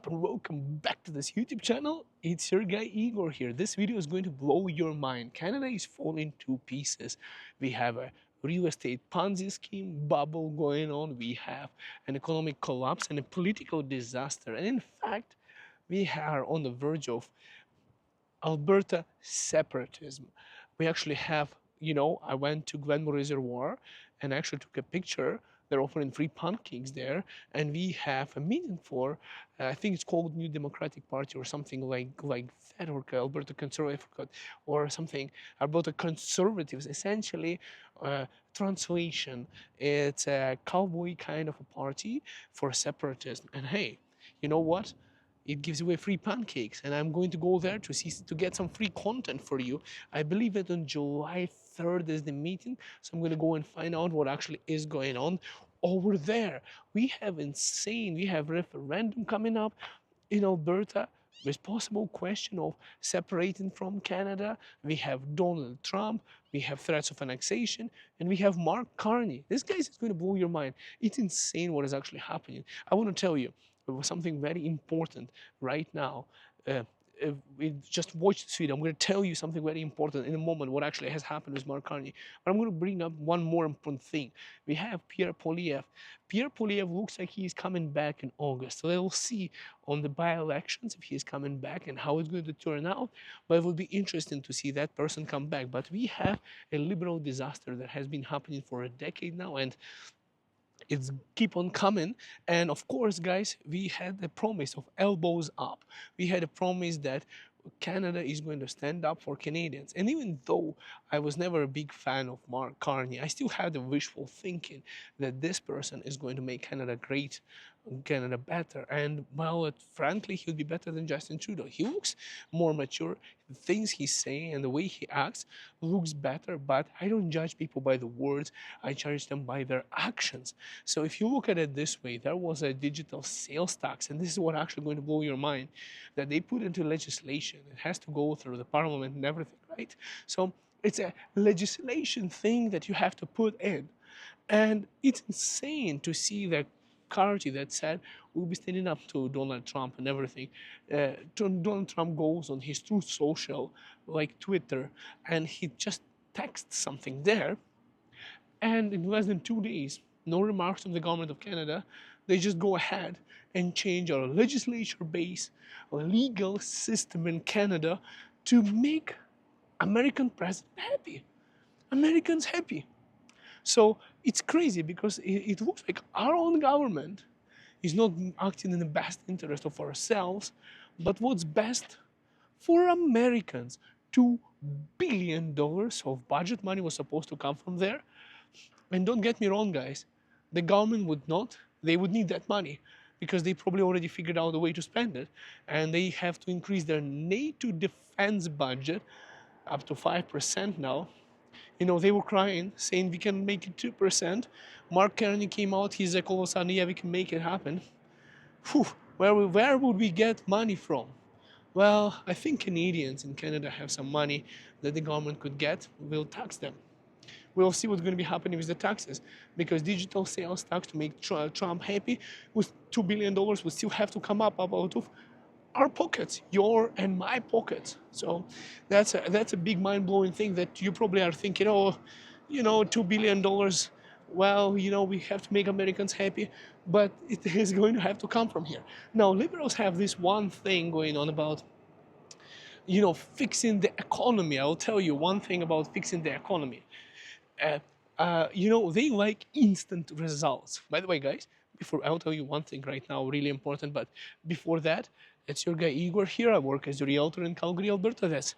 And welcome back to this YouTube channel. It's your guy Igor here. This video is going to blow your mind. Canada is falling to pieces. We have a real estate Ponzi scheme bubble going on. We have an economic collapse and a political disaster. And in fact, we are on the verge of Alberta separatism. We actually have, I went to Glenmore Reservoir and actually took a picture. They're offering free pancakes there, and we have a meeting for, I think it's called New Democratic Party or something like that, or Alberta Conservative, or something. Alberta Conservatives, essentially, translation. It's a cowboy kind of a party for separatism. And hey, you know what? It gives away free pancakes, and I'm going to go there to get some free content for you. I believe that on July 3rd is the meeting, so I'm going to go and find out what actually is going on over there. We have referendum coming up in Alberta with possible question of separating from Canada. We have Donald Trump, we have threats of annexation, and we have Mark Carney. This guy is going to blow your mind. It's insane what is actually happening. I want to tell you something very important right now. Uh, we just watch this video. I'm going to tell you something very important in a moment, what actually has happened with Mark Carney. But I'm going to bring up one more important thing. We have Pierre Poilievre. Pierre Poilievre looks like he's coming back in August. So we'll see on the by-elections if he's coming back and how it's going to turn out. But it will be interesting to see that person come back. But we have a liberal disaster that has been happening for a decade now, and it's keep on coming. And of course, guys, we had the promise of elbows up. We had a promise that Canada is going to stand up for Canadians. And even though I was never a big fan of Mark Carney, I still had the wishful thinking that this person is going to make Canada great, Canada better. And well, frankly, he'll be better than Justin Trudeau. He looks more mature. The things he's saying and the way he acts looks better, but I don't judge people by the words. I judge them by their actions. So if you look at it this way, there was a digital sales tax, and this is what actually going to blow your mind, that they put into legislation. It has to go through the parliament and everything, right? So it's a legislation thing that you have to put in. And it's insane to see that party that said we'll be standing up to Donald Trump and everything. Donald Trump goes on his Truth Social, like Twitter, and he just texts something there, and in less than 2 days, no remarks from the government of Canada, they just go ahead and change our legislature-based legal system in Canada to make American president happy, Americans happy. So it's crazy because it looks like our own government is not acting in the best interest of ourselves, but what's best for Americans. $2 billion of budget money was supposed to come from there. And don't get me wrong, guys, the government would not, they would need that money because they probably already figured out a way to spend it. And they have to increase their NATO defense budget up to 5% now. They were crying, saying we can make it 2%. Mark Carney came out, he's like, all of a sudden, yeah, we can make it happen. Whew, where would we get money from? Well, I think Canadians in Canada have some money that the government could get. We'll tax them. We'll see what's going to be happening with the taxes, because digital sales tax to make Trump happy with $2 billion would still have to come up out of our pockets, your and my pockets. So that's a big mind-blowing thing that you probably are thinking, oh, $2 billion, well, we have to make Americans happy, but it is going to have to come from here. Now, liberals have this one thing going on about, fixing the economy. I'll tell you one thing about fixing the economy. They like instant results. By the way, guys, I'll tell you one thing right now, really important, but before that, it's your guy Igor here. I work as a realtor in Calgary, Alberta. That's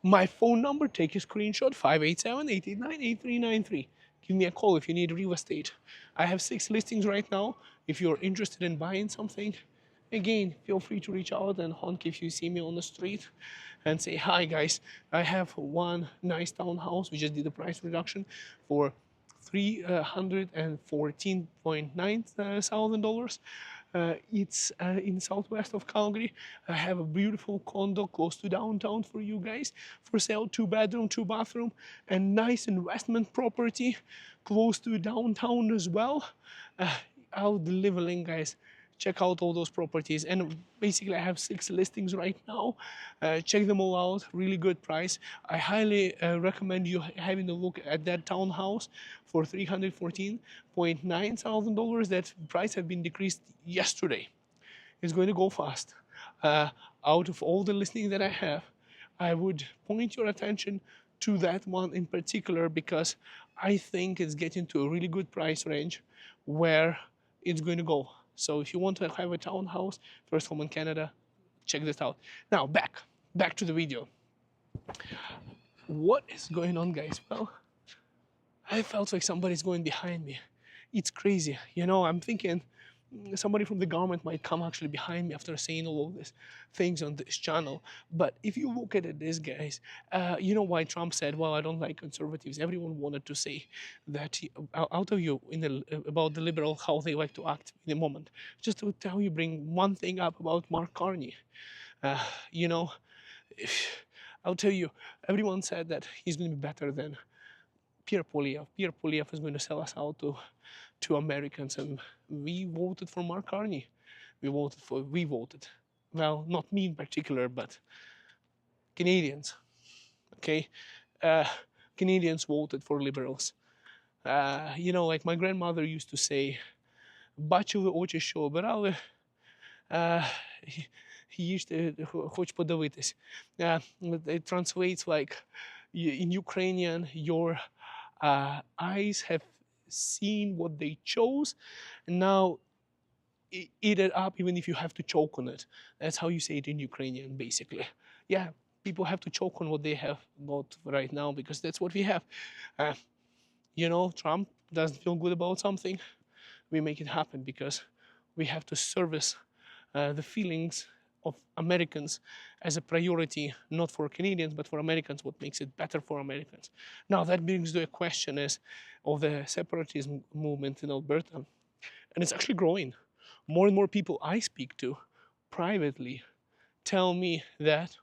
my phone number. Take a screenshot, 587-889-8393. Give me a call if you need real estate. I have 6 listings right now. If you're interested in buying something, again, feel free to reach out and honk if you see me on the street and say, hi guys, I have one nice townhouse. We just did a price reduction for $314.9 thousand dollars. It's in southwest of Calgary. I have a beautiful condo close to downtown for you guys for sale, 2-bedroom, 2-bathroom, and nice investment property close to downtown as well. I'll deliver link, guys. check out all those properties. And basically, I have 6 listings right now. Check them all out. Really good price. I highly recommend you having a look at that townhouse for $314,900. That price had been decreased yesterday. It's going to go fast. Out of all the listings that I have, I would point your attention to that one in particular because I think it's getting to a really good price range where it's going to go. So if you want to have a townhouse, first home in Canada, check this out. Now back to the video. What is going on, guys? Well, I felt like somebody's going behind me. It's crazy. I'm thinking somebody from the government might come actually behind me after saying all of these things on this channel. But if you look at this, guys, you know why Trump said, well, I don't like conservatives. Everyone wanted to say that. I'll tell you about the liberal, how they like to act in a moment. Just to tell you, bring one thing up about Mark Carney. You know, I'll tell you, everyone said that he's going to be better than Pierre Poilievre. Pierre Poilievre is going to sell us out to Americans, and we voted for Mark Carney. We voted. Well, not me in particular, but Canadians. Okay, Canadians voted for liberals. Like my grandmother used to say, "Бачили очі, що обирали." Їжте, хоч подивитись. It translates like in Ukrainian, your eyes have seen what they chose, and now eat it up even if you have to choke on it. That's how you say it in Ukrainian, basically. Yeah, people have to choke on what they have got right now because that's what we have. Trump doesn't feel good about something. We make it happen because we have to service the feelings of Americans as a priority, not for Canadians, but for Americans, what makes it better for Americans. Now, that brings to a question of the separatism movement in Alberta. And it's actually growing. More and more people I speak to privately tell me that,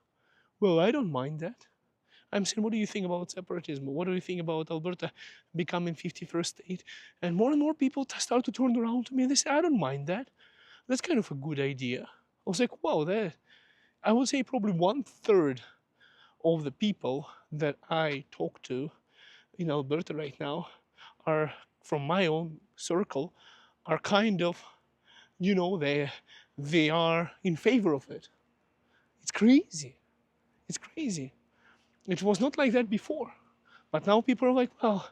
well, I don't mind that. I'm saying, what do you think about separatism? What do you think about Alberta becoming 51st state? And more people start to turn around to me and they say, I don't mind that. That's kind of a good idea. I was like, wow, I would say probably 1/3 of the people that I talk to in Alberta right now are from my own circle, are kind of, they are in favor of it. It's crazy. It's crazy. It was not like that before. But now people are like, well,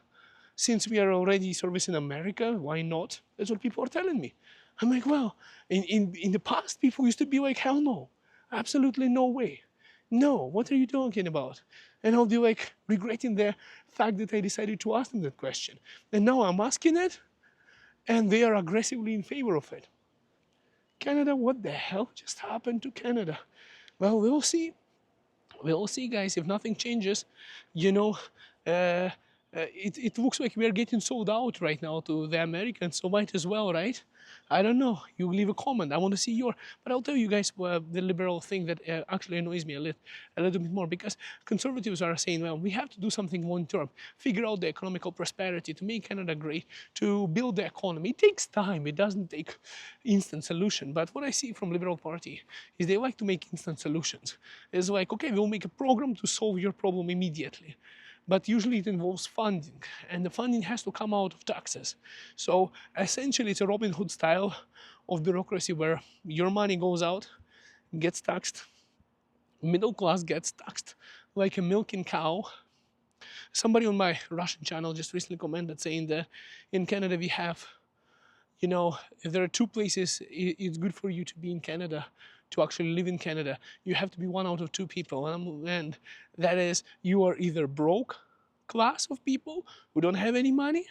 since we are already servicing America, why not? That's what people are telling me. I'm like, well, in the past, people used to be like, hell no, absolutely no way. No, what are you talking about? And I'll be like regretting the fact that I decided to ask them that question. And now I'm asking it, and they are aggressively in favor of it. Canada, what the hell just happened to Canada? Well, we'll see. We'll see, guys. If nothing changes, it looks like we are getting sold out right now to the Americans, so might as well, right? I don't know. You leave a comment. I want to see but I'll tell you guys the liberal thing that actually annoys me a little bit more, because conservatives are saying, well, we have to do something long term, figure out the economical prosperity to make Canada great, to build the economy. It takes time. It doesn't take instant solution. But what I see from Liberal Party is they like to make instant solutions. It's like, okay, we'll make a program to solve your problem immediately. But usually it involves funding, and the funding has to come out of taxes. So essentially it's a Robin Hood style of bureaucracy where your money goes out, gets taxed, middle class gets taxed like a milking cow. Somebody on my Russian channel just recently commented saying that in Canada we have, if there are 2 places it's good for you to be in Canada, to actually live in Canada, you have to be 1 out of 2 people. And that is, you are either broke class of people who don't have any money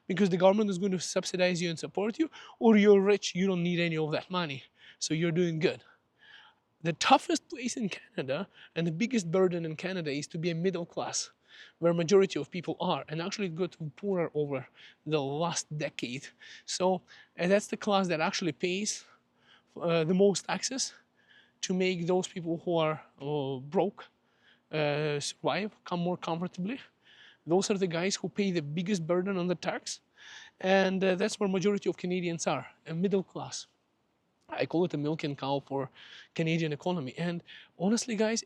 because the government is going to subsidize you and support you, or you're rich, you don't need any of that money, so you're doing good. The toughest place in Canada and the biggest burden in Canada is to be a middle class, where majority of people are, and actually it got poorer over the last decade. So that's the class that actually pays the most taxes to make those people who are broke survive, come more comfortably. Those are the guys who pay the biggest burden on the tax, and that's where majority of Canadians are, a middle class. I call it a milking cow for Canadian economy. And honestly, guys,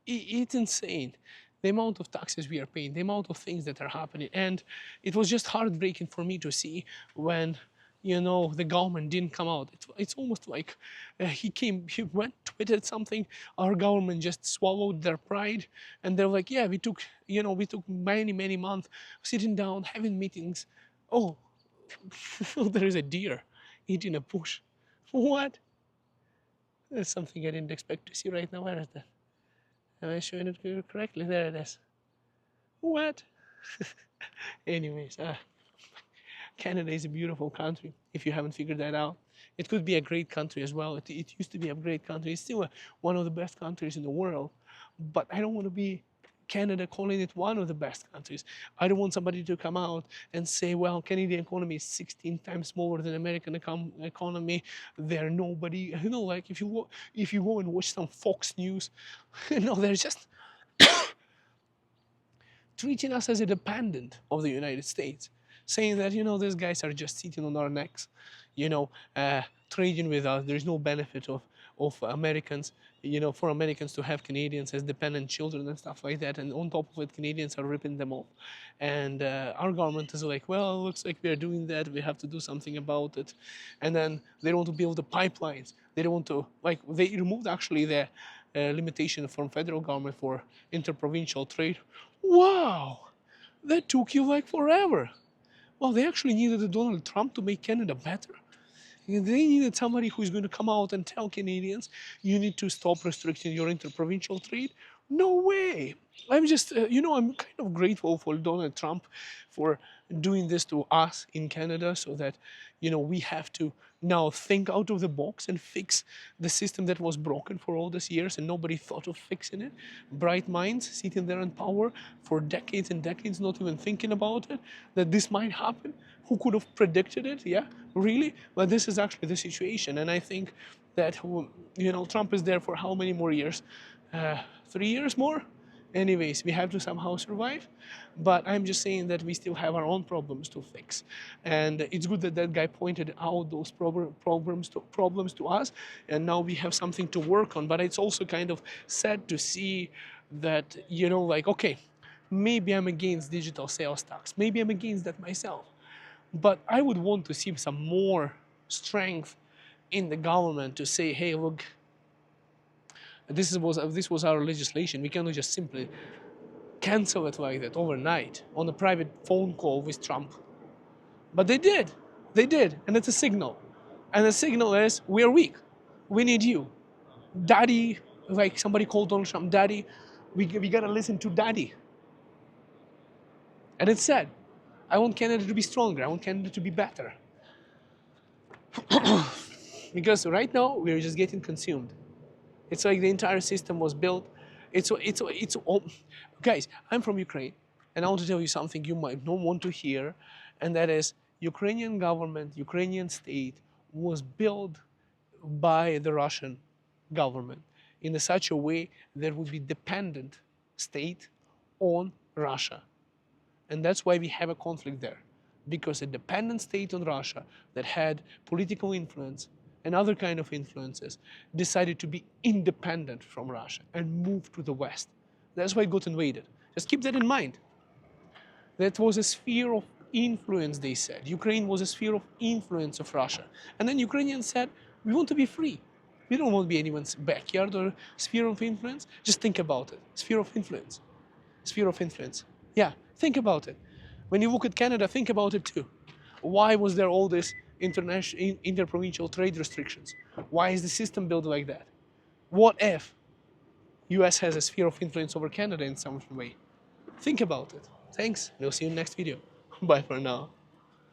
it's insane. The amount of taxes we are paying, the amount of things that are happening. And it was just heartbreaking for me to see when, the government didn't come out. It's almost like he went, tweeted something, our government just swallowed their pride, and they're like, yeah, we took many, many months sitting down, having meetings. Oh, there is a deer eating a bush. What? That's something I didn't expect to see right now. Where is that? Am I showing it correctly? There it is. What? Anyways, Canada is a beautiful country. If you haven't figured that out, it could be a great country as well. It used to be a great country. It's still one of the best countries in the world. But I don't want to be Canada calling it one of the best countries. I don't want somebody to come out and say, well, Canadian economy is 16 times smaller than American economy. They're nobody. Like if you go and watch some Fox News, they're just treating us as a dependent of the United States, saying that, these guys are just sitting on our necks, you know, trading with us. There's no benefit of Americans, for Americans to have Canadians as dependent children and stuff like that. And on top of it, Canadians are ripping them off. And our government is like, well, it looks like we are doing that. We have to do something about it. And then they don't want to build the pipelines. They don't want to, they removed actually the limitation from federal government for interprovincial trade. Wow, that took you forever. Well, they actually needed Donald Trump to make Canada better. They needed somebody who's going to come out and tell Canadians, you need to stop restricting your interprovincial trade. No way. I'm just, I'm kind of grateful for Donald Trump for doing this to us in Canada so that, we have to now think out of the box and fix the system that was broken for all these years and nobody thought of fixing it. Bright minds sitting there in power for decades and decades, not even thinking about it, that this might happen. Who could have predicted it? Yeah, really? But this is actually the situation. And I think that, Trump is there for how many more years? 3 years more? Anyways, we have to somehow survive. But I'm just saying that we still have our own problems to fix. And it's good that that guy pointed out those problems to us. And now we have something to work on. But it's also kind of sad to see that, okay, maybe I'm against digital sales tax. Maybe I'm against that myself. But I would want to see some more strength in the government to say, hey, look, this was our legislation. We cannot just simply cancel it like that overnight on a private phone call with Trump. But they did. They did. And it's a signal. And the signal is, we are weak. We need you. Daddy, like somebody called Donald Trump, Daddy, we got to listen to Daddy. And it's sad. I want Canada to be stronger. I want Canada to be better. Because right now, we're just getting consumed. It's like the entire system was built. It's all. Guys, I'm from Ukraine, and I want to tell you something you might not want to hear, and that is Ukrainian government, Ukrainian state was built by the Russian government in such a way that would be dependent state on Russia. And that's why we have a conflict there, because a dependent state on Russia that had political influence and other kind of influences decided to be independent from Russia and move to the West. That's why it got invaded. Just keep that in mind. That was a sphere of influence, they said. Ukraine was a sphere of influence of Russia. And then Ukrainians said, we want to be free. We don't want to be anyone's backyard or sphere of influence. Just think about it. Sphere of influence. Sphere of influence. Yeah, think about it. When you look at Canada, think about it too. Why was there all this interprovincial trade restrictions? Why is the system built like that? What if US has a sphere of influence over Canada in some way? Think about it. Thanks. We'll see you in the next video. Bye for now.